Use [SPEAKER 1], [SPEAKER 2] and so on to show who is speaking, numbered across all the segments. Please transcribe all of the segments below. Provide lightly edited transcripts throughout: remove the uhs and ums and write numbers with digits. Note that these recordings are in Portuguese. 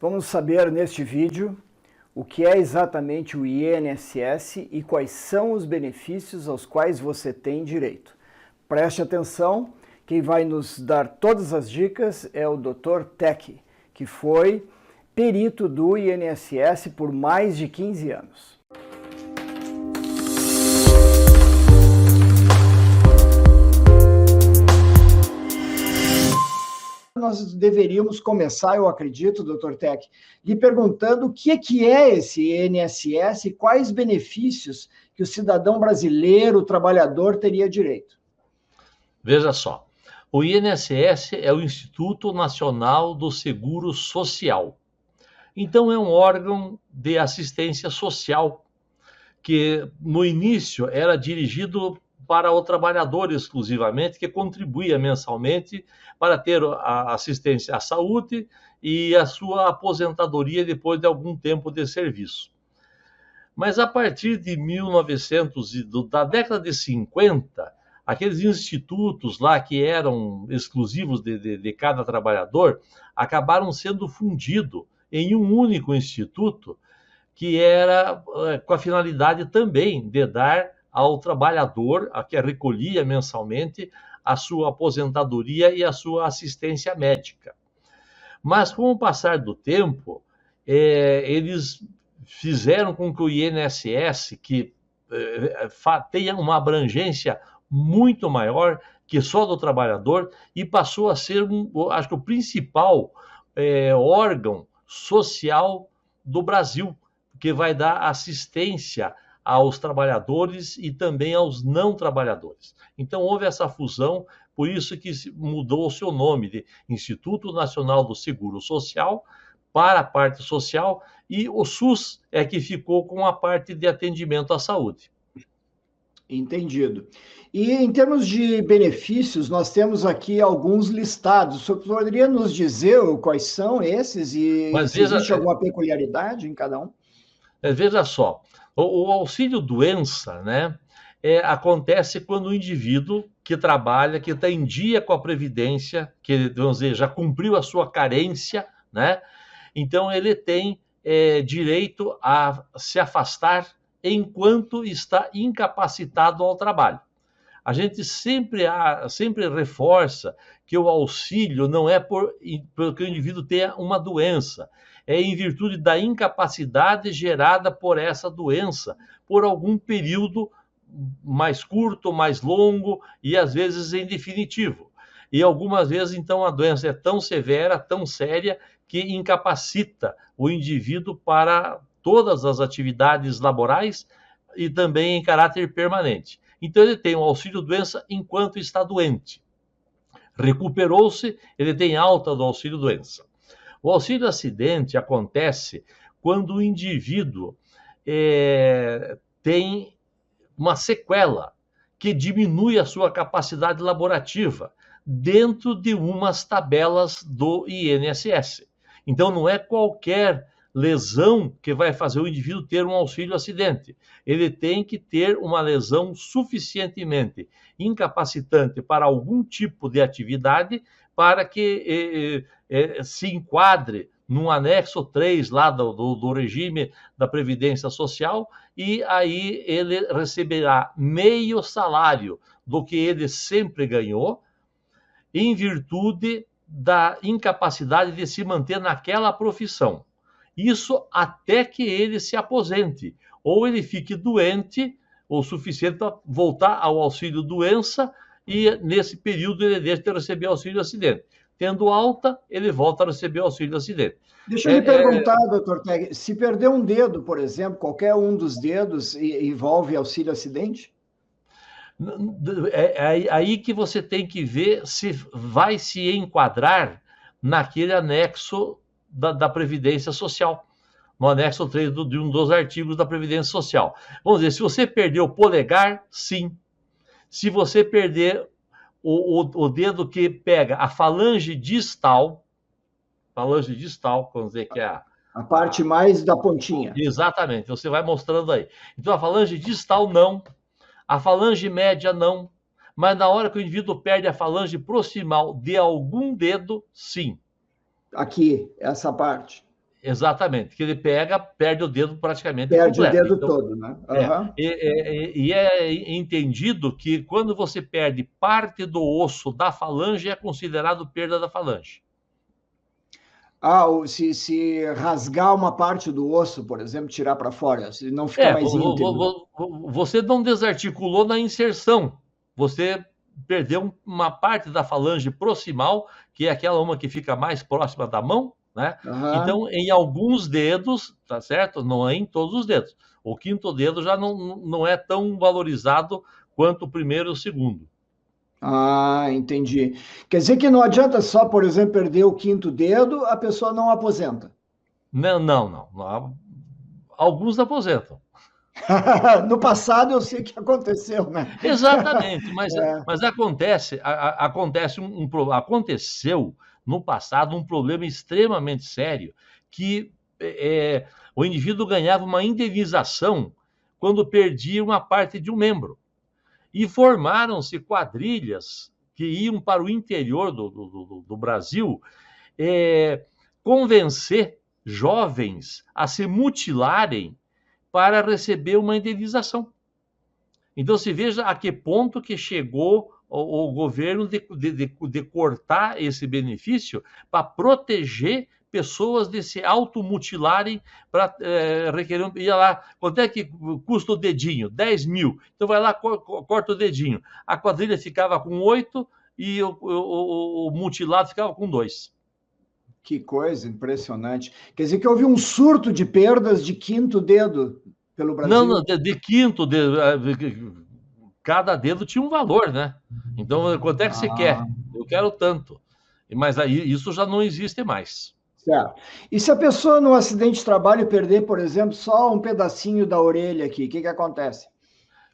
[SPEAKER 1] Vamos saber neste vídeo o que é exatamente o INSS e quais são os benefícios aos quais você tem direito. Preste atenção, quem vai nos dar todas as dicas é o Dr. Tech, que foi perito do INSS por mais de 15 anos. Nós deveríamos começar, eu acredito, Dr. Tech, lhe perguntando o que é esse INSS e quais benefícios que o cidadão brasileiro, o trabalhador, teria direito.
[SPEAKER 2] Veja só, o INSS é o Instituto Nacional do Seguro Social. Então, é um órgão de assistência social que, no início, era dirigido para o trabalhador exclusivamente, que contribuía mensalmente para ter a assistência à saúde e a sua aposentadoria depois de algum tempo de serviço. Mas a partir de da década de 50, aqueles institutos lá que eram exclusivos de cada trabalhador acabaram sendo fundidos em um único instituto que era com a finalidade também de dar ao trabalhador, a que recolhia mensalmente, a sua aposentadoria e a sua assistência médica. Mas, com o passar do tempo, eles fizeram com que o INSS, que tenha uma abrangência muito maior que só do trabalhador, e passou a ser, acho que o principal órgão social do Brasil, que vai dar assistência aos trabalhadores e também aos não trabalhadores. Então, houve essa fusão, por isso que mudou o seu nome de Instituto Nacional do Seguro Social para a parte social, e o SUS é que ficou com a parte de atendimento à saúde.
[SPEAKER 1] Entendido. E em termos de benefícios, nós temos aqui alguns listados. O senhor poderia nos dizer quais são esses e se existe alguma peculiaridade em cada um?
[SPEAKER 2] Veja só, o auxílio-doença, né, acontece quando o indivíduo que trabalha, que está em dia com a Previdência, que, vamos dizer, já cumpriu a sua carência, né, então ele tem direito a se afastar enquanto está incapacitado ao trabalho. A gente sempre reforça que o auxílio não é porque o indivíduo tenha uma doença, é em virtude da incapacidade gerada por essa doença, por algum período mais curto, mais longo e às vezes em definitivo. E algumas vezes, então, a doença é tão severa, tão séria, que incapacita o indivíduo para todas as atividades laborais e também em caráter permanente. Então, ele tem o auxílio-doença enquanto está doente. Recuperou-se, ele tem alta do auxílio-doença. O auxílio-acidente acontece quando o indivíduo tem uma sequela que diminui a sua capacidade laborativa dentro de umas tabelas do INSS. Então, não é qualquer lesão que vai fazer o indivíduo ter um auxílio-acidente. Ele tem que ter uma lesão suficientemente incapacitante para algum tipo de atividade para que se enquadre num anexo 3 lá do regime da Previdência Social, e aí ele receberá meio salário do que ele sempre ganhou, em virtude da incapacidade de se manter naquela profissão. Isso até que ele se aposente, ou ele fique doente o suficiente para voltar ao auxílio-doença, e nesse período ele deixa de receber auxílio-acidente. Tendo alta, ele volta a receber auxílio-acidente.
[SPEAKER 1] Deixa eu lhe perguntar, doutor Teg, se perder um dedo, por exemplo, qualquer um dos dedos envolve auxílio-acidente?
[SPEAKER 2] É aí que você tem que ver se vai se enquadrar naquele anexo da Previdência Social, no anexo 3 de um dos artigos da Previdência Social. Vamos dizer, se você perder o polegar, sim. Se você perder o dedo que pega a falange distal, vamos dizer que é
[SPEAKER 1] a parte mais da pontinha.
[SPEAKER 2] Exatamente, você vai mostrando aí. Então, a falange distal, não. A falange média, não. Mas na hora que o indivíduo perde a falange proximal de algum dedo, sim.
[SPEAKER 1] Aqui, essa parte.
[SPEAKER 2] Exatamente, que ele perde o dedo praticamente
[SPEAKER 1] Perde o
[SPEAKER 2] completo.
[SPEAKER 1] dedo
[SPEAKER 2] Então,
[SPEAKER 1] todo, né? Aham.
[SPEAKER 2] é entendido que quando você perde parte do osso da falange, é considerado perda da falange.
[SPEAKER 1] Se rasgar uma parte do osso, por exemplo, tirar para fora, se não ficar mais íntegro.
[SPEAKER 2] Você não desarticulou na inserção, você perdeu uma parte da falange proximal, que é aquela uma que fica mais próxima da mão, né?
[SPEAKER 1] Aham.
[SPEAKER 2] Então, em alguns dedos, tá certo? Não é em todos os dedos. O quinto dedo já não é tão valorizado quanto o primeiro e o segundo.
[SPEAKER 1] Ah, entendi. Quer dizer que não adianta só, por exemplo, perder o quinto dedo, a pessoa não aposenta.
[SPEAKER 2] Não, não, não. Alguns aposentam.
[SPEAKER 1] No passado eu sei que aconteceu, né?
[SPEAKER 2] Exatamente,
[SPEAKER 1] É.
[SPEAKER 2] mas aconteceu no passado um problema extremamente sério, que o indivíduo ganhava uma indenização quando perdia uma parte de um membro. E formaram-se quadrilhas que iam para o interior do Brasil convencer jovens a se mutilarem para receber uma indenização. Então, se veja a que ponto que chegou o governo de cortar esse benefício para proteger pessoas de se automutilarem para requerer. Ia lá, quanto é que custa o dedinho? 10 mil. Então, vai lá, corta o dedinho. A quadrilha ficava com 8 e o mutilado ficava com 2.
[SPEAKER 1] Que coisa impressionante. Quer dizer que houve um surto de perdas de quinto dedo pelo
[SPEAKER 2] Não, não,
[SPEAKER 1] Brasil.
[SPEAKER 2] de quinto, cada dedo tinha um valor, né? Então, quanto é que você
[SPEAKER 1] Ah,
[SPEAKER 2] quer? Eu quero tanto. Mas aí isso já não existe mais.
[SPEAKER 1] certo. E se a pessoa no acidente de trabalho perder, por exemplo, só um pedacinho da orelha aqui, o que que acontece?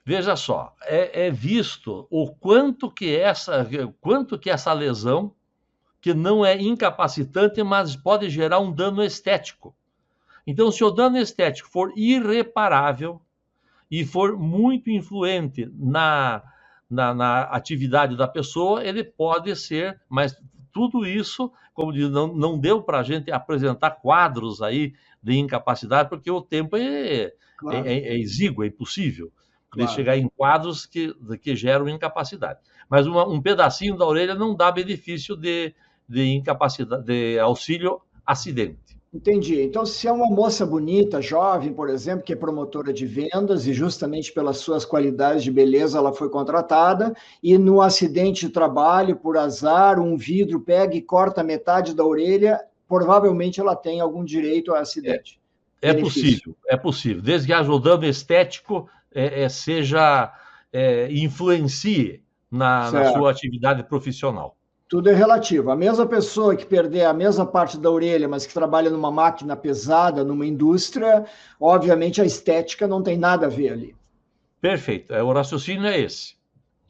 [SPEAKER 2] Veja só, é visto quanto que essa lesão, que não é incapacitante, mas pode gerar um dano estético. Então, se o dano estético for irreparável e for muito influente na atividade da pessoa, ele pode ser, mas tudo isso, como diz, não deu para a gente apresentar quadros aí de incapacidade, porque o tempo
[SPEAKER 1] Claro,
[SPEAKER 2] é exíguo, é impossível de
[SPEAKER 1] claro.
[SPEAKER 2] chegar em quadros que geram incapacidade. Mas um pedacinho da orelha não dá benefício de incapacidade, de auxílio acidente.
[SPEAKER 1] Entendi. Então, se é uma moça bonita, jovem, por exemplo, que é promotora de vendas e justamente pelas suas qualidades de beleza ela foi contratada e no acidente de trabalho, por azar, um vidro pega e corta metade da orelha, provavelmente ela tem algum direito a acidente. Benefício.
[SPEAKER 2] É possível, desde que haja o dano estético influencie na sua
[SPEAKER 1] Certo.
[SPEAKER 2] atividade profissional.
[SPEAKER 1] Tudo é relativo. A mesma pessoa que perder a mesma parte da orelha, mas que trabalha numa máquina pesada, numa indústria, obviamente a estética não tem nada a ver ali.
[SPEAKER 2] Perfeito, o raciocínio é esse.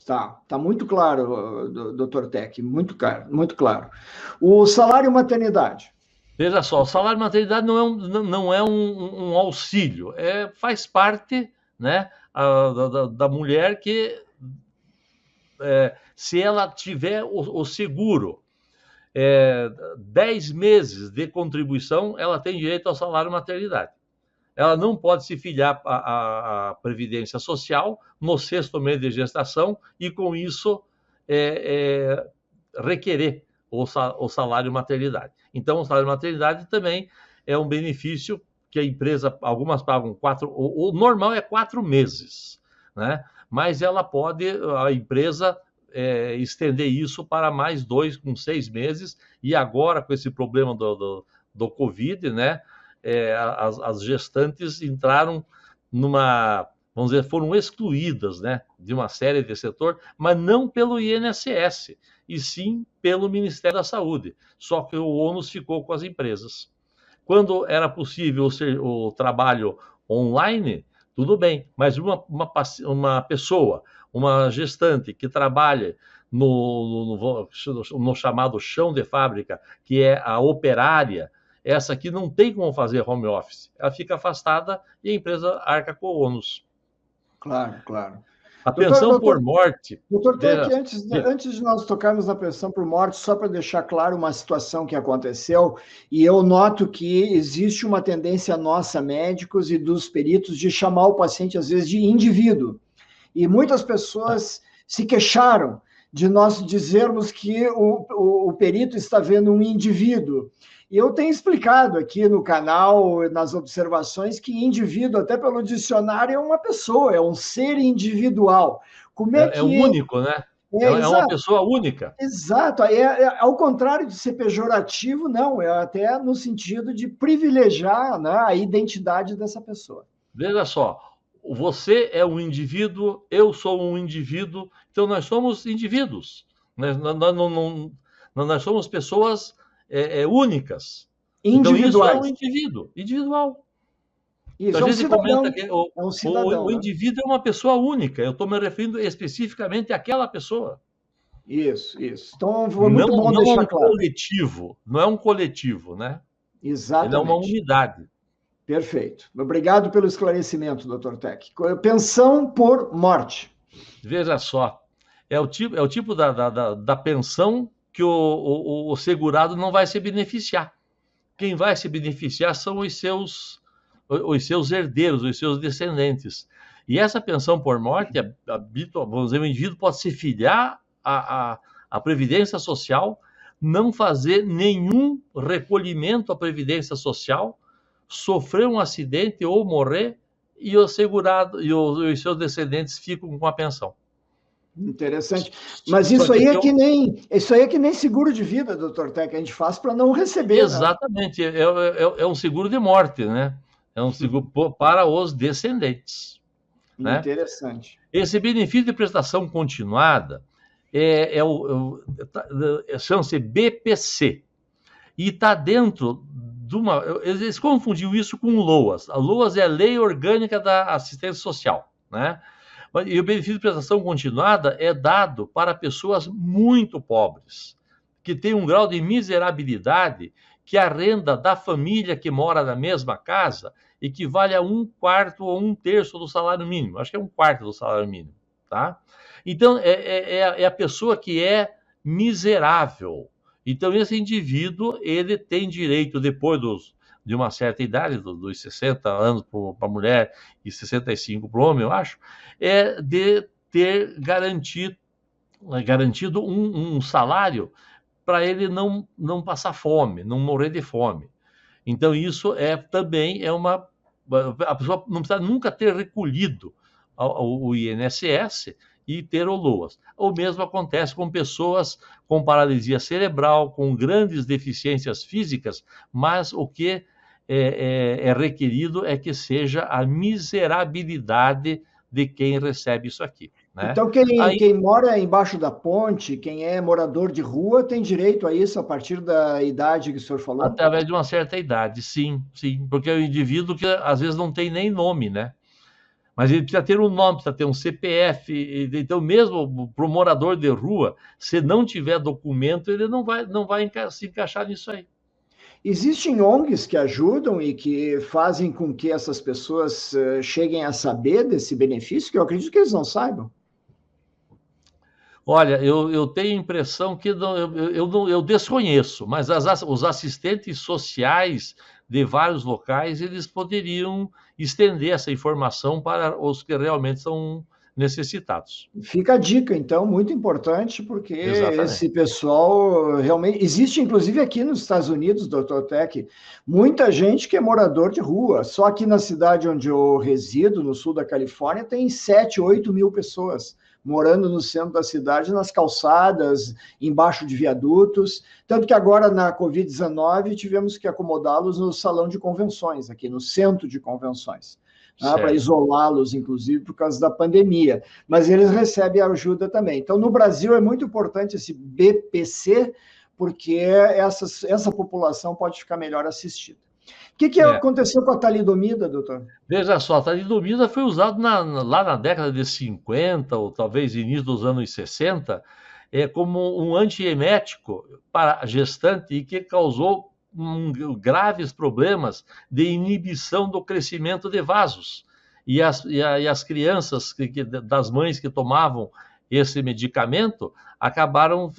[SPEAKER 1] Tá muito claro, doutor Tec, muito claro, muito claro. O salário maternidade.
[SPEAKER 2] Veja só, o salário maternidade não é um auxílio, faz parte, né, da mulher que, se ela tiver o seguro, 10 meses de contribuição, ela tem direito ao salário maternidade. Ela não pode se filiar à Previdência Social no 6º mês de gestação e, com isso, requerer o salário maternidade. Então, o salário maternidade também é um benefício que a empresa, algumas pagam 4, o normal é 4 meses, né? Mas a empresa estender isso para mais 2, com 6 meses, e agora, com esse problema do Covid, né? As gestantes entraram vamos dizer, foram excluídas, né, de uma série de setor, mas não pelo INSS, e sim pelo Ministério da Saúde. Só que o ônus ficou com as empresas. Quando era possível o trabalho online, tudo bem, mas uma pessoa, uma gestante que trabalha no chamado chão de fábrica, que é a operária, essa aqui não tem como fazer home office. Ela fica afastada e a empresa arca com o ônus.
[SPEAKER 1] Claro, claro.
[SPEAKER 2] A
[SPEAKER 1] Doutor,
[SPEAKER 2] pensão por
[SPEAKER 1] doutor,
[SPEAKER 2] morte.
[SPEAKER 1] doutor Tec,
[SPEAKER 2] Veja,
[SPEAKER 1] antes de nós tocarmos na pensão por morte, só para deixar claro uma situação que aconteceu, e eu noto que existe uma tendência nossa, médicos e dos peritos, de chamar o paciente, às vezes, de indivíduo. E muitas pessoas se queixaram de nós dizermos que o perito está vendo um indivíduo. E eu tenho explicado aqui no canal, nas observações, que indivíduo, até pelo dicionário, é uma pessoa, é um ser individual. Como é
[SPEAKER 2] é um
[SPEAKER 1] que
[SPEAKER 2] único, né?
[SPEAKER 1] é?
[SPEAKER 2] É uma
[SPEAKER 1] Exato,
[SPEAKER 2] pessoa única.
[SPEAKER 1] exato. Ao contrário de ser pejorativo, não, é até no sentido de privilegiar, né, a identidade dessa pessoa.
[SPEAKER 2] Veja só, você é um indivíduo, eu sou um indivíduo, então nós somos indivíduos. Nós somos pessoas únicas. Então isso é um
[SPEAKER 1] Individuais.
[SPEAKER 2] indivíduo, individual. Então
[SPEAKER 1] Isso,
[SPEAKER 2] a
[SPEAKER 1] é um
[SPEAKER 2] gente comenta
[SPEAKER 1] cidadão.
[SPEAKER 2] que
[SPEAKER 1] É um cidadão,
[SPEAKER 2] o
[SPEAKER 1] né?
[SPEAKER 2] indivíduo é uma pessoa única. Eu estou me referindo especificamente àquela pessoa.
[SPEAKER 1] Isso, isso. Então, foi
[SPEAKER 2] Não,
[SPEAKER 1] muito bom
[SPEAKER 2] não
[SPEAKER 1] deixar
[SPEAKER 2] um
[SPEAKER 1] claro.
[SPEAKER 2] coletivo, não é um coletivo, né? Ele é uma
[SPEAKER 1] Exatamente.
[SPEAKER 2] unidade.
[SPEAKER 1] Perfeito. Obrigado pelo esclarecimento, doutor Tec. Pensão por morte.
[SPEAKER 2] Veja só, é o tipo da pensão que o segurado não vai se beneficiar. Quem vai se beneficiar são os seus herdeiros, os seus descendentes. E essa pensão por morte, vamos dizer, o indivíduo pode se filiar à Previdência Social, não fazer nenhum recolhimento à Previdência Social, sofrer um acidente ou morrer, e o segurado e os seus descendentes ficam com a pensão.
[SPEAKER 1] Interessante. Mas
[SPEAKER 2] Só
[SPEAKER 1] isso
[SPEAKER 2] que
[SPEAKER 1] aí
[SPEAKER 2] tem
[SPEAKER 1] é que nem, isso aí é que nem seguro de vida, doutor Tec, a gente faz para não receber, né?
[SPEAKER 2] exatamente, é um seguro de morte, né? É um seguro para os descendentes, né?
[SPEAKER 1] Interessante.
[SPEAKER 2] Esse benefício de prestação continuada chama-se BPC e está dentro de uma. Eles confundiam isso com o LOAS. A LOAS é a Lei Orgânica da Assistência Social, né? E o benefício de prestação continuada é dado para pessoas muito pobres, que têm um grau de miserabilidade que a renda da família que mora na mesma casa equivale a 1/4 ou 1/3 do salário mínimo. Acho que é 1/4 do salário mínimo, tá? Então, é a pessoa que é miserável. Então, esse indivíduo, ele tem direito, depois de uma certa idade, dos 60 anos para a mulher e 65 para o homem, eu acho, de ter garantido um salário para ele não passar fome, não morrer de fome. Então, isso também é uma. A pessoa não precisa nunca ter recolhido o INSS e ter o LOAS. O mesmo acontece com pessoas com paralisia cerebral, com grandes deficiências físicas, mas o que é requerido é que seja a miserabilidade de quem recebe isso aqui, né?
[SPEAKER 1] Então, quem mora embaixo da ponte, quem é morador de rua, tem direito a isso a partir da idade que o senhor falou?
[SPEAKER 2] Através de uma certa idade, sim, sim, porque é um indivíduo que às vezes não tem nem nome, né? Mas ele precisa ter um nome, precisa ter um CPF. Então, mesmo para o morador de rua, se não tiver documento, ele não vai se encaixar nisso aí.
[SPEAKER 1] Existem ONGs que ajudam e que fazem com que essas pessoas cheguem a saber desse benefício, que eu acredito que eles não saibam.
[SPEAKER 2] Olha, eu tenho a impressão que eu desconheço, mas os assistentes sociais de vários locais, eles poderiam estender essa informação para os que realmente são necessitados.
[SPEAKER 1] Fica a dica, então, muito importante, porque
[SPEAKER 2] Exatamente.
[SPEAKER 1] esse pessoal realmente. Existe, inclusive, aqui nos Estados Unidos, doutor Tec, muita gente que é morador de rua. Só aqui na cidade onde eu resido, no sul da Califórnia, tem 7, 8 mil pessoas morando no centro da cidade, nas calçadas, embaixo de viadutos. Tanto que agora, na Covid-19, tivemos que acomodá-los no salão de convenções, aqui no centro de convenções. Para isolá-los, inclusive, por causa da pandemia. Mas eles recebem ajuda também. Então, no Brasil, é muito importante esse BPC, porque essa população pode ficar melhor assistida. O que aconteceu com a talidomida, doutor?
[SPEAKER 2] Veja só, a talidomida foi usado lá na década de 50, ou talvez início dos anos 60, como um antiemético para a gestante e que causou graves problemas de inibição do crescimento de vasos. e as crianças das mães que tomavam esse medicamento acabaram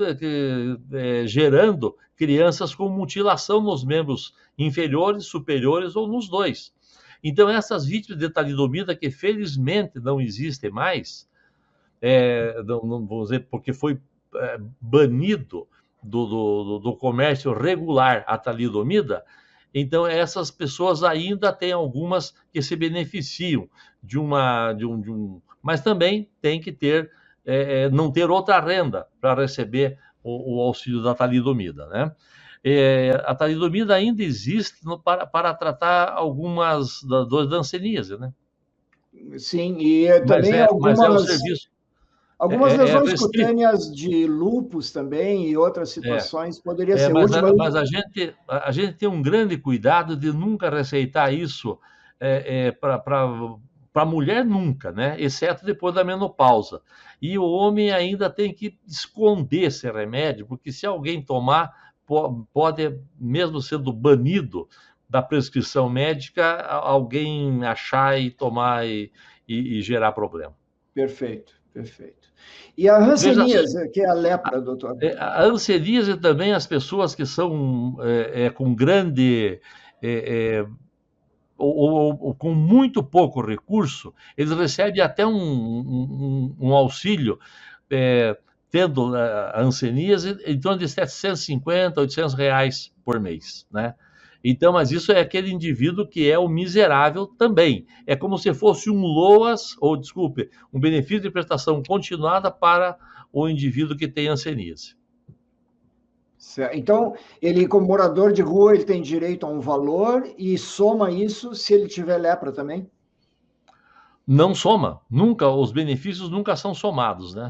[SPEAKER 2] gerando crianças com mutilação nos membros inferiores, superiores ou nos dois. Então, essas vítimas de talidomida, que felizmente não existem mais, não vou dizer porque foi banido do comércio regular a talidomida, então essas pessoas ainda tem algumas que se beneficiam mas também tem que ter não ter outra renda para receber o auxílio da talidomida, né? A talidomida ainda existe para tratar algumas dores da hanseníase, né?
[SPEAKER 1] Sim, e
[SPEAKER 2] Mas
[SPEAKER 1] também
[SPEAKER 2] mas é um serviço
[SPEAKER 1] algumas lesões
[SPEAKER 2] restrito.
[SPEAKER 1] cutâneas de lúpus também e outras situações poderia ser
[SPEAKER 2] Mas,
[SPEAKER 1] útil.
[SPEAKER 2] mas a gente tem um grande cuidado de nunca receitar isso para a mulher nunca, né? Exceto depois da menopausa. E o homem ainda tem que esconder esse remédio, porque se alguém tomar, pode, mesmo sendo banido da prescrição médica, alguém achar e tomar e gerar problema.
[SPEAKER 1] Perfeito, perfeito. E a
[SPEAKER 2] Veja só,
[SPEAKER 1] hanseníase, que é a lepra, doutor?
[SPEAKER 2] a hanseníase também, as pessoas que são com grande ou com muito pouco recurso, eles recebem até um auxílio, tendo a hanseníase, em torno de 750, 800 reais por mês, né? Então, mas isso é aquele indivíduo que é o miserável também. É como se fosse um LOAS, ou desculpe, um benefício de prestação continuada para o indivíduo que tem hanseníase.
[SPEAKER 1] Então, ele, como morador de rua, ele tem direito a um valor e soma isso se ele tiver lepra também?
[SPEAKER 2] Não soma, nunca, os benefícios nunca são somados, né?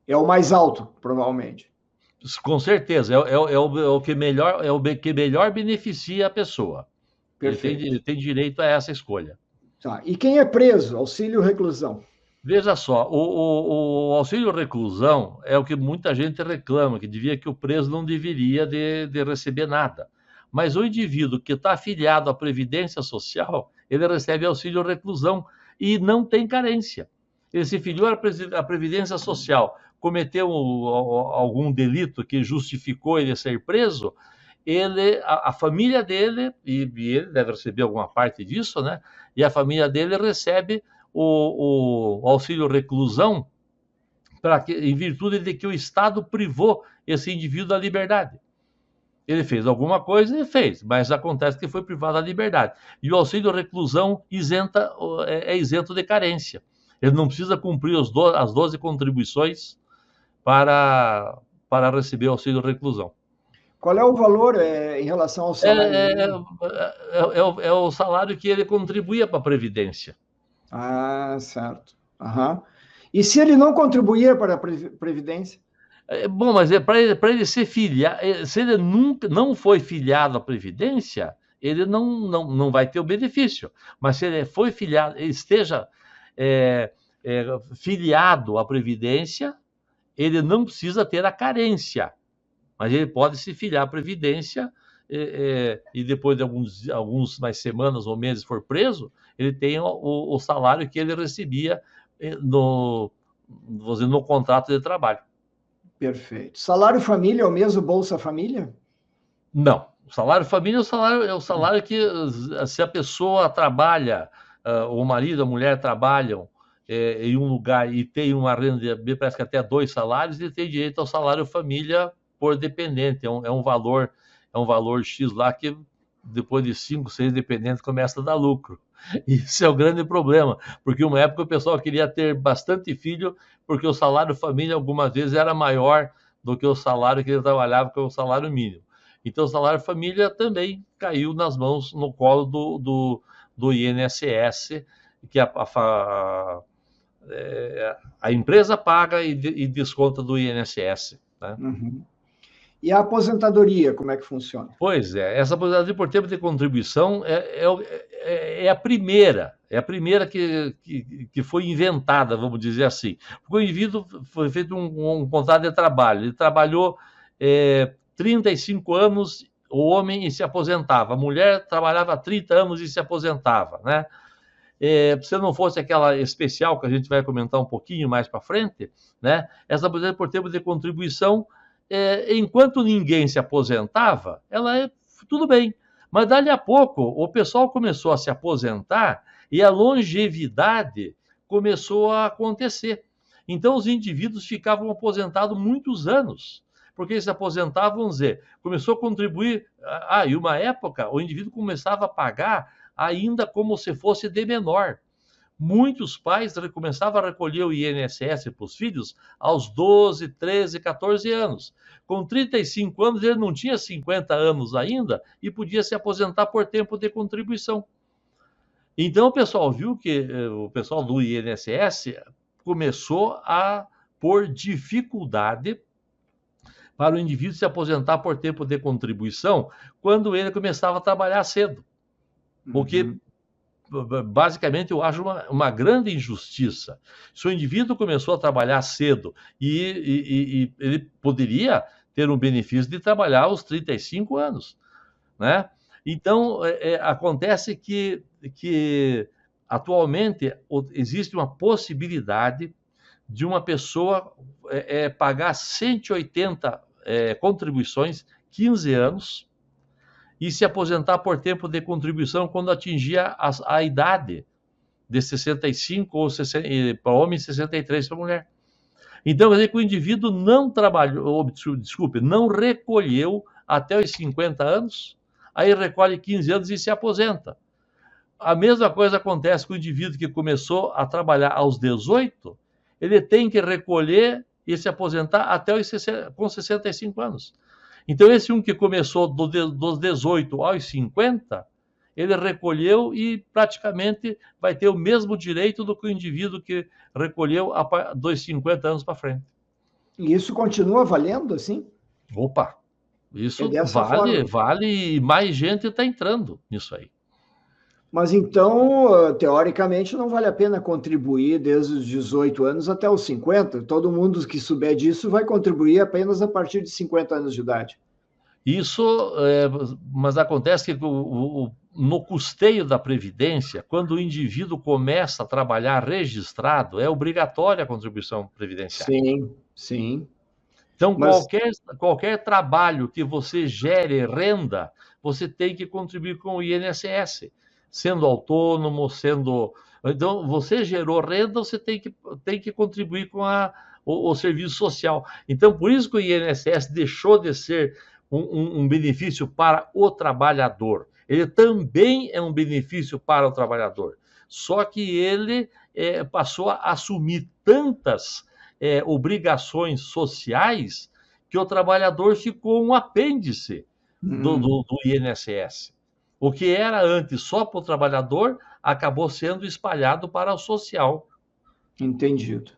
[SPEAKER 1] É o mais alto, provavelmente.
[SPEAKER 2] Com certeza, é o que melhor beneficia a pessoa. Ele tem direito a essa escolha.
[SPEAKER 1] Tá. E quem é preso? Auxílio reclusão.
[SPEAKER 2] Veja só, o auxílio reclusão é o que muita gente reclama, que o preso não deveria de receber nada. Mas o indivíduo que está afiliado à Previdência Social, ele recebe auxílio reclusão e não tem carência. Ele se filiou à Previdência Social, cometeu algum delito que justificou ele ser preso, a família dele, e ele deve receber alguma parte disso, né? E a família dele recebe o auxílio reclusão em virtude de que o Estado privou esse indivíduo da liberdade. Ele fez alguma coisa, ele fez, mas acontece que foi privado da liberdade. E o auxílio reclusão é isento de carência. Ele não precisa cumprir as 12 contribuições para receber o auxílio reclusão.
[SPEAKER 1] Qual é o valor em relação ao salário?
[SPEAKER 2] É o salário que ele contribuía para a Previdência.
[SPEAKER 1] Ah, certo. Uhum. E se ele não contribuía para a Previdência?
[SPEAKER 2] Bom, mas para ele ser filiado, se ele nunca não foi filiado à Previdência, ele não vai ter o benefício. Mas se ele foi filiado, ele esteja filiado à Previdência, ele não precisa ter a carência. Mas ele pode se filiar à Previdência e depois de alguns mais semanas ou meses for preso, ele tem o salário que ele recebia no contrato de trabalho.
[SPEAKER 1] Perfeito. Salário família é o mesmo Bolsa Família?
[SPEAKER 2] Não. O salário família é o salário que, se a pessoa trabalha, o marido, a mulher trabalham em um lugar e tem uma renda, parece que até 2 salários, ele tem direito ao salário família por dependente. É um valor X lá que depois de 5, 6 dependentes começa a dar lucro. Isso é o grande problema, porque uma época o pessoal queria ter bastante filho, porque o salário família algumas vezes era maior do que o salário que ele trabalhava, que é o salário mínimo. Então o salário família também caiu nas mãos, no colo do INSS, que a empresa paga e desconta do INSS. Né?
[SPEAKER 1] Uhum. E a aposentadoria, como é que funciona?
[SPEAKER 2] Pois é, essa aposentadoria por tempo de contribuição é a primeira que foi inventada, vamos dizer assim. Porque o indivíduo foi feito um contrato de trabalho, ele trabalhou 35 anos, o homem, e se aposentava, a mulher trabalhava 30 anos e se aposentava, né? se não fosse aquela especial que a gente vai comentar um pouquinho mais para frente, né? Essa aposentadoria por tempo de contribuição, enquanto ninguém se aposentava, tudo bem. Mas dali a pouco o pessoal começou a se aposentar e a longevidade começou a acontecer. Então os indivíduos ficavam aposentados muitos anos, porque eles se aposentavam, vamos dizer, começou a contribuir, e uma época o indivíduo começava a pagar ainda como se fosse de menor. Muitos pais começavam a recolher o INSS para os filhos aos 12, 13, 14 anos. Com 35 anos, ele não tinha 50 anos ainda e podia se aposentar por tempo de contribuição. Então, o pessoal viu que o pessoal do INSS começou a pôr dificuldade para o indivíduo se aposentar por tempo de contribuição quando ele começava a trabalhar cedo. Porque, basicamente, eu acho uma grande injustiça. Se o indivíduo começou a trabalhar cedo e ele poderia ter um benefício de trabalhar aos 35 anos, né? Então, acontece que atualmente existe uma possibilidade de uma pessoa pagar 180 contribuições, 15 anos, e se aposentar por tempo de contribuição quando atingir a idade de 65 ou 60, para homem e 63 para mulher. Então, quer dizer que o indivíduo não trabalhou, não recolheu até os 50 anos, aí recolhe 15 anos e se aposenta. A mesma coisa acontece com o indivíduo que começou a trabalhar aos 18, ele tem que recolher e se aposentar até com 65 anos. Então, esse que começou dos 18 aos 50, ele recolheu e praticamente vai ter o mesmo direito do que o indivíduo que recolheu dos 50 anos para frente.
[SPEAKER 1] E isso continua valendo assim?
[SPEAKER 2] Opa, isso vale e mais gente está entrando nisso aí.
[SPEAKER 1] Mas então, teoricamente, não vale a pena contribuir desde os 18 anos até os 50. Todo mundo que souber disso vai contribuir apenas a partir de 50 anos de idade.
[SPEAKER 2] Isso, mas acontece que no custeio da Previdência, quando o indivíduo começa a trabalhar registrado, é obrigatória a contribuição previdenciária.
[SPEAKER 1] Sim, sim.
[SPEAKER 2] Então, qualquer trabalho que você gere renda, você tem que contribuir com o INSS. Sendo autônomo, Então, você gerou renda, você tem que contribuir com o serviço social. Então, por isso que o INSS deixou de ser um benefício para o trabalhador. Ele também é um benefício para o trabalhador. Só que ele passou a assumir tantas obrigações sociais que o trabalhador ficou um apêndice do INSS. O que era antes só para o trabalhador acabou sendo espalhado para o social.
[SPEAKER 1] Entendido.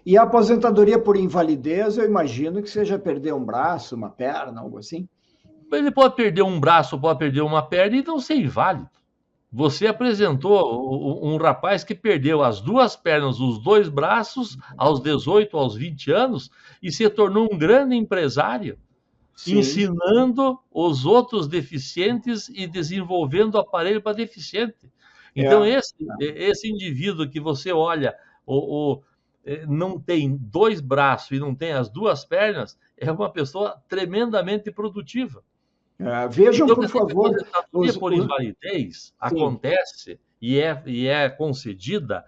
[SPEAKER 1] E a aposentadoria por invalidez, eu imagino que seja perder um braço, uma perna, algo assim?
[SPEAKER 2] Ele pode perder um braço, pode perder uma perna e não ser inválido. Você apresentou um rapaz que perdeu as 2 pernas, os 2 braços, aos 18, aos 20 anos, e se tornou um grande empresário. Sim. Ensinando os outros deficientes e desenvolvendo aparelho para deficiente. Então, esse indivíduo que você olha, não tem 2 braços e não tem as 2 pernas, é uma pessoa tremendamente produtiva.
[SPEAKER 1] Vejam, então, por favor...
[SPEAKER 2] A aposentadoria por invalidez acontece e é concedida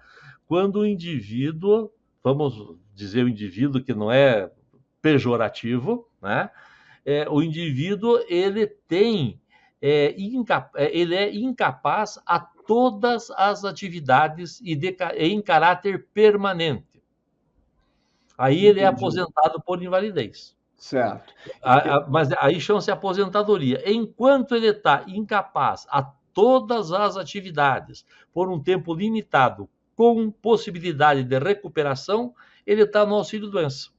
[SPEAKER 2] quando o indivíduo, vamos dizer o indivíduo que não é pejorativo, né? O indivíduo ele é incapaz a todas as atividades em caráter permanente. Aí ele é aposentado por invalidez.
[SPEAKER 1] Certo.
[SPEAKER 2] Mas aí chama-se aposentadoria. Enquanto ele está incapaz a todas as atividades por um tempo limitado, com possibilidade de recuperação, ele está no auxílio-doença.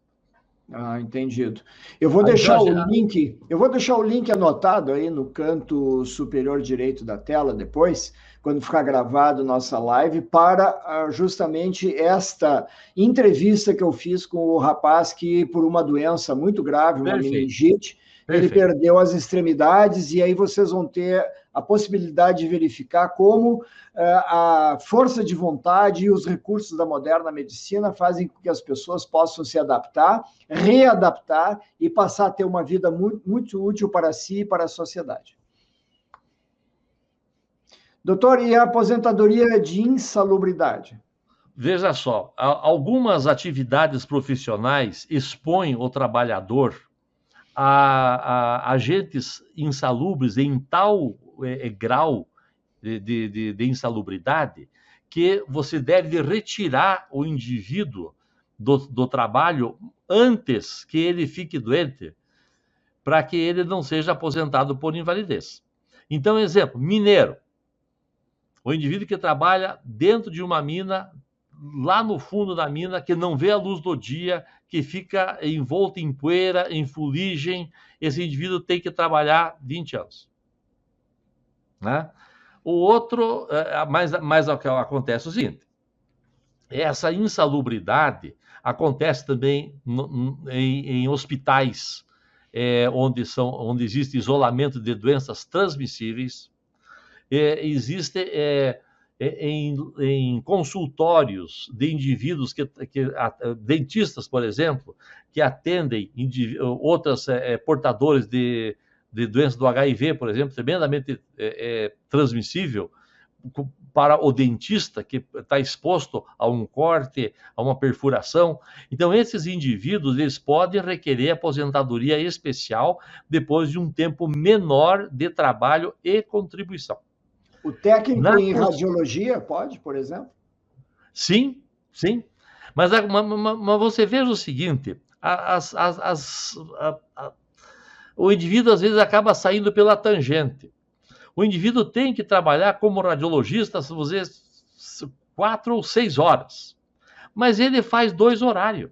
[SPEAKER 1] Entendido. Eu vou deixar o link anotado aí no canto superior direito da tela depois, quando ficar gravado nossa live, para justamente esta entrevista que eu fiz com o rapaz que, por uma doença muito grave, uma meningite, ele perdeu as extremidades, e aí vocês vão ter a possibilidade de verificar como a força de vontade e os recursos da moderna medicina fazem com que as pessoas possam se adaptar, readaptar e passar a ter uma vida muito, muito útil para si e para a sociedade. Doutor, e a aposentadoria de insalubridade?
[SPEAKER 2] Veja só, algumas atividades profissionais expõem o trabalhador a agentes insalubres em tal grau de insalubridade que você deve retirar o indivíduo do trabalho antes que ele fique doente, para que ele não seja aposentado por invalidez. Então, exemplo, mineiro. O indivíduo que trabalha dentro de uma mina, lá no fundo da mina, que não vê a luz do dia, que fica envolto em poeira, em fuligem, esse indivíduo tem que trabalhar 20 anos. Né? O outro, mas o que acontece é o seguinte, essa insalubridade acontece também em hospitais, onde existe isolamento de doenças transmissíveis, existe em consultórios de indivíduos dentistas, por exemplo, que atendem outras portadores de doença do HIV, por exemplo, tremendamente transmissível, para o dentista que está exposto a um corte, a uma perfuração. Então, esses indivíduos, eles podem requerer aposentadoria especial depois de um tempo menor de trabalho e contribuição.
[SPEAKER 1] O técnico em radiologia pode, por exemplo?
[SPEAKER 2] Sim, sim. Mas você veja o seguinte, o indivíduo às vezes acaba saindo pela tangente. O indivíduo tem que trabalhar como radiologista, vamos dizer, 4 ou 6 horas. Mas ele faz 2 horários.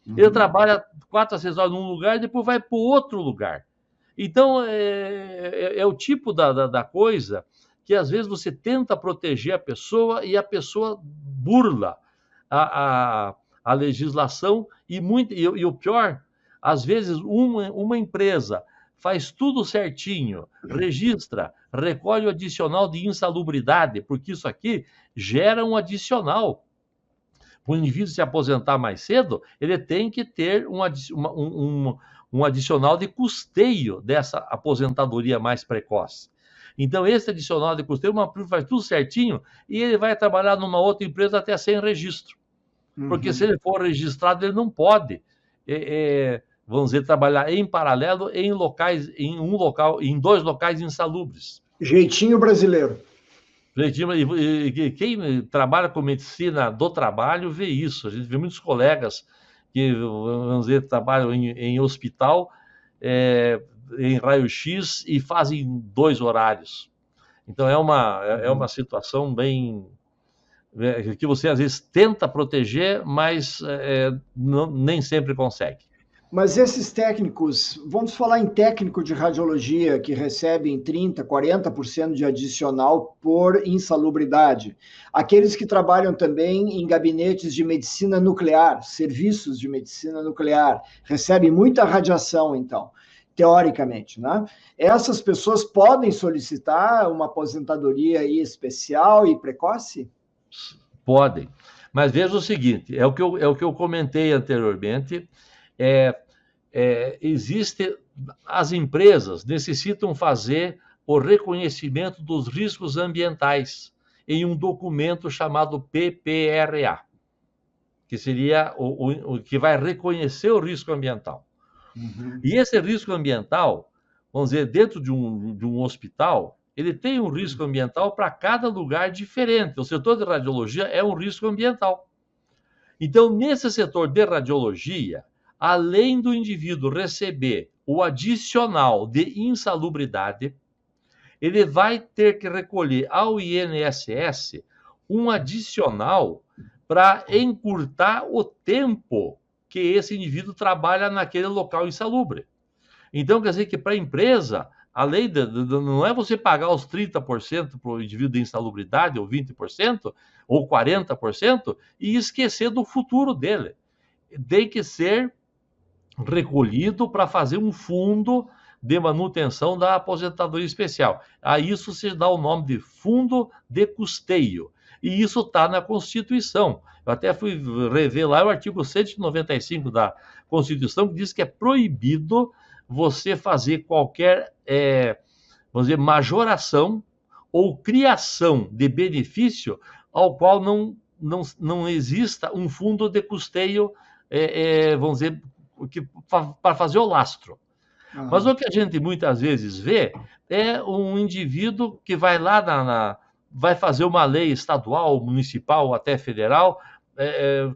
[SPEAKER 2] Ele trabalha 4 a 6 horas num lugar e depois vai para o outro lugar. Então, é o tipo da coisa que às vezes você tenta proteger a pessoa e a pessoa burla a legislação e o pior, às vezes uma empresa faz tudo certinho, registra, recolhe o adicional de insalubridade, porque isso aqui gera um adicional. Para o indivíduo se aposentar mais cedo, ele tem que ter um adicional de custeio dessa aposentadoria mais precoce. Então, esse adicional de custeio, faz tudo certinho e ele vai trabalhar numa outra empresa até sem registro. Porque se ele for registrado, ele não pode, vamos dizer, trabalhar em paralelo em 2 locais insalubres.
[SPEAKER 1] Jeitinho brasileiro.
[SPEAKER 2] E quem trabalha com medicina do trabalho vê isso. A gente vê muitos colegas que, vamos dizer, trabalham em hospital, em raio-x e fazem 2 horários. Então é uma situação bem que você às vezes tenta proteger, mas nem sempre consegue.
[SPEAKER 1] Mas esses técnicos, vamos falar em técnico de radiologia que recebem 30%, 40% de adicional por insalubridade. Aqueles que trabalham também em gabinetes de medicina nuclear, serviços de medicina nuclear, recebem muita radiação, então, teoricamente, né? Essas pessoas podem solicitar uma aposentadoria especial e precoce?
[SPEAKER 2] Podem. Mas veja o seguinte, é o que eu comentei anteriormente, as empresas necessitam fazer o reconhecimento dos riscos ambientais em um documento chamado PPRA, que seria o que vai reconhecer o risco ambiental. E esse risco ambiental, vamos dizer, dentro de um hospital, ele tem um risco ambiental para cada lugar diferente. O setor de radiologia é um risco ambiental. Então, nesse setor de radiologia, além do indivíduo receber o adicional de insalubridade, ele vai ter que recolher ao INSS um adicional para encurtar o tempo que esse indivíduo trabalha naquele local insalubre. Então, quer dizer que para a empresa, a lei não é você pagar os 30% para o indivíduo de insalubridade, ou 20%, ou 40%, e esquecer do futuro dele. Tem que ser recolhido para fazer um fundo de manutenção da aposentadoria especial. A isso se dá o nome de fundo de custeio. E isso está na Constituição. Eu até fui rever lá o artigo 195 da Constituição, que diz que é proibido você fazer qualquer, vamos dizer, majoração ou criação de benefício ao qual não exista um fundo de custeio, vamos dizer, para fazer o lastro. Mas o que a gente muitas vezes vê é um indivíduo que vai lá vai fazer uma lei estadual, municipal ou até federal,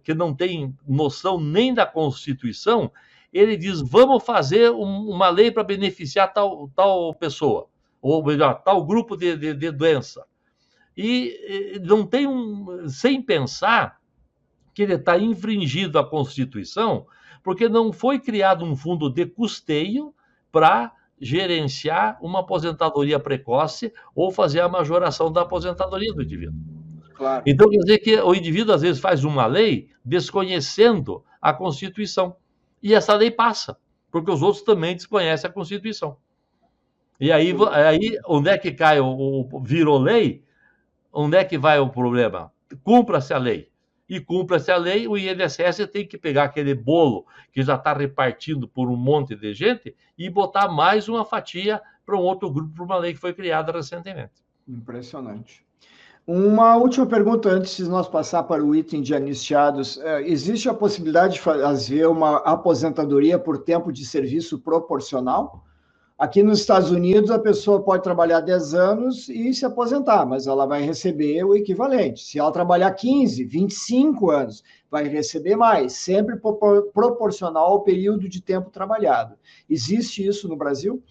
[SPEAKER 2] que não tem noção nem da Constituição. Ele diz, vamos fazer uma lei para beneficiar tal pessoa, ou melhor, tal grupo de doença. E não tem sem pensar que ele está infringindo a Constituição, porque não foi criado um fundo de custeio para gerenciar uma aposentadoria precoce ou fazer a majoração da aposentadoria do indivíduo. Claro. Então, quer dizer que o indivíduo, às vezes, faz uma lei desconhecendo a Constituição. E essa lei passa, porque os outros também desconhecem a Constituição. E aí onde é que cai virou lei? Onde é que vai o problema? Cumpra-se a lei. E cumpra-se a lei, o INSS tem que pegar aquele bolo que já está repartindo por um monte de gente e botar mais uma fatia para um outro grupo, para uma lei que foi criada recentemente.
[SPEAKER 1] Impressionante. Uma última pergunta antes de nós passar para o item de anistiados. Existe a possibilidade de fazer uma aposentadoria por tempo de serviço proporcional? Aqui nos Estados Unidos, a pessoa pode trabalhar 10 anos e se aposentar, mas ela vai receber o equivalente. Se ela trabalhar 15, 25 anos, vai receber mais, sempre proporcional ao período de tempo trabalhado. Existe isso no Brasil?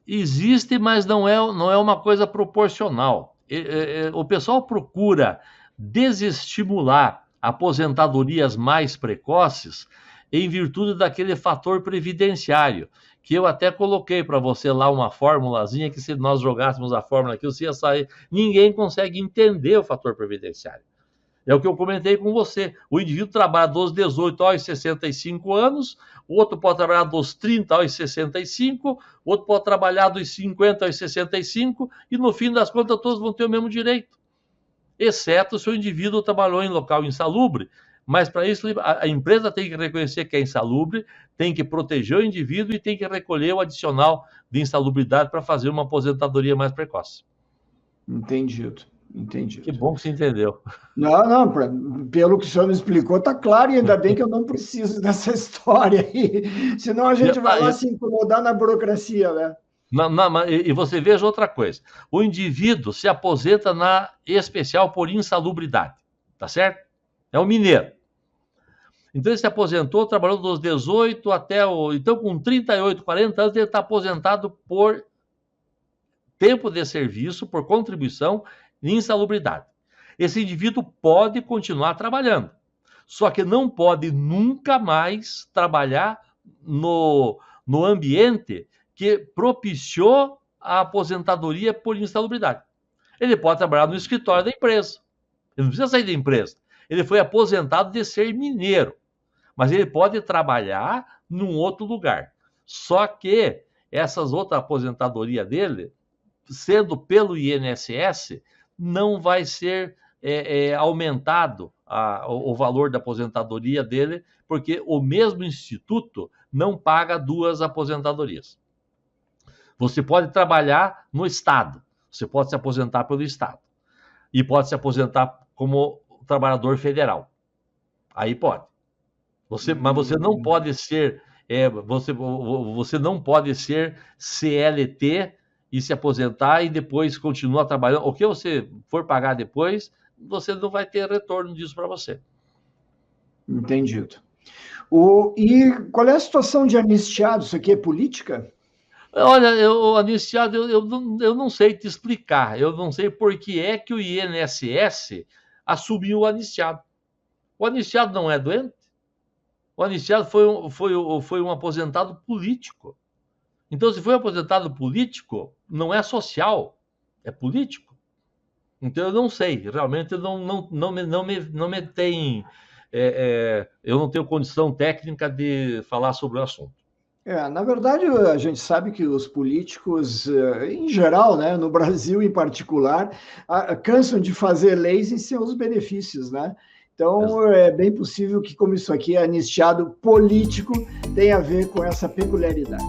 [SPEAKER 2] Existe, mas não é uma coisa proporcional. O pessoal procura desestimular aposentadorias mais precoces em virtude daquele fator previdenciário, que eu até coloquei para você lá uma formulazinha que se nós jogássemos a fórmula aqui, você ia sair. Ninguém consegue entender o fator previdenciário. É o que eu comentei com você. O indivíduo trabalha dos 18 aos 65 anos, o outro pode trabalhar dos 30 aos 65, o outro pode trabalhar dos 50 aos 65, e no fim das contas todos vão ter o mesmo direito, exceto se o indivíduo trabalhou em local insalubre. Mas para isso a empresa tem que reconhecer que é insalubre, tem que proteger o indivíduo e tem que recolher o adicional de insalubridade para fazer uma aposentadoria mais precoce.
[SPEAKER 1] Entendido.
[SPEAKER 2] Que bom que você entendeu.
[SPEAKER 1] Não, pelo que o senhor me explicou, está claro, e ainda bem que eu não preciso dessa história aí, senão a gente vai lá se incomodar na burocracia, né?
[SPEAKER 2] E você veja outra coisa, o indivíduo se aposenta na especial por insalubridade, tá certo? É um mineiro. Então ele se aposentou, trabalhou dos 18 até então com 38, 40 anos, ele está aposentado por tempo de serviço, por contribuição e insalubridade. Esse indivíduo pode continuar trabalhando, só que não pode nunca mais trabalhar no ambiente que propiciou a aposentadoria por insalubridade. Ele pode trabalhar no escritório da empresa, ele não precisa sair da empresa. Ele foi aposentado de ser mineiro, mas ele pode trabalhar num outro lugar. Só que essas outras aposentadorias dele, sendo pelo INSS, não vai ser aumentado o valor da aposentadoria dele, porque o mesmo instituto não paga duas aposentadorias. Você pode trabalhar no Estado, você pode se aposentar pelo Estado, e pode se aposentar como trabalhador federal. Aí pode. Mas você não pode ser você não pode ser CLT e se aposentar e depois continuar trabalhando. O que você for pagar depois, você não vai ter retorno disso para você.
[SPEAKER 1] Entendido. E qual é a situação de anistiado? Isso aqui é política?
[SPEAKER 2] Olha, o anistiado, eu não sei te explicar. Eu não sei por que é que o INSS assumiu o anistiado. O anistiado não é doente. O anistiado foi um aposentado político. Então, se foi um aposentado político, não é social, é político. Então, eu não sei. Realmente, não me tem eu não tenho condição técnica de falar sobre o assunto.
[SPEAKER 1] Na verdade, a gente sabe que os políticos, em geral, né, no Brasil em particular, cansam de fazer leis em seus benefícios, né? Então, é bem possível que, como isso aqui é anistiado político, tenha a ver com essa peculiaridade.